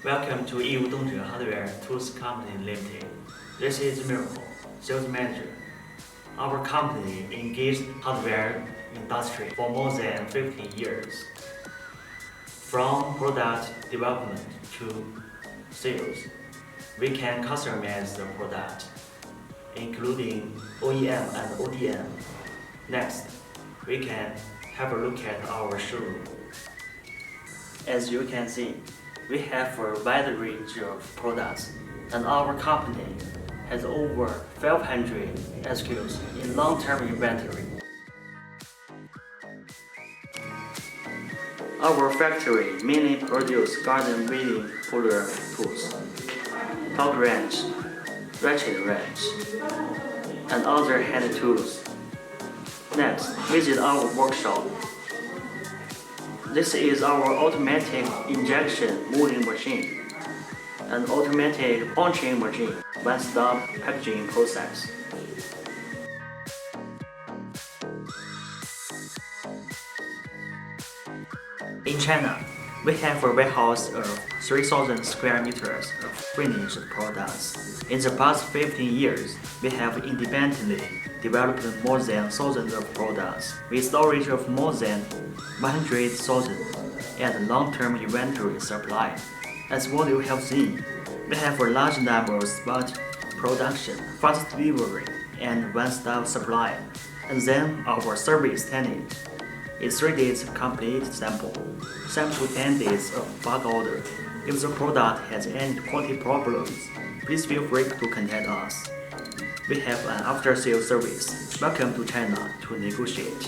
Welcome to Yiwu Hardware Tools Company Limited. This is Miracle, Sales Manager. Our company engaged hardware industry for more than 15 years. From product development to sales, we can customize the product, including OEM and ODM. Next, we can have a look at our showroom. As you can see, we have a wide range of products, and our company has over 1,200 SKUs in long-term inventory. Our factory mainly produces garden weeding puller tools, torque wrench, ratchet wrench, and other hand tools. Next, visit our workshop. This is our automatic injection molding machine, an automatic punching machine, one-stop packaging process. In China, we have a warehouse of 3,000 square meters of finished products. In the past 15 years, we have independently developed more than thousands of products with storage of more than 100,000 and long-term inventory supply. As what you have seen, we have a large number of spot production, fast delivery, and one-stop supply. And then our service standard is 3 days complete sample, 7 to 10 days of bulk order. If the product has any quality problems, please feel free to contact us. We have an after-sales service. Welcome to China to negotiate.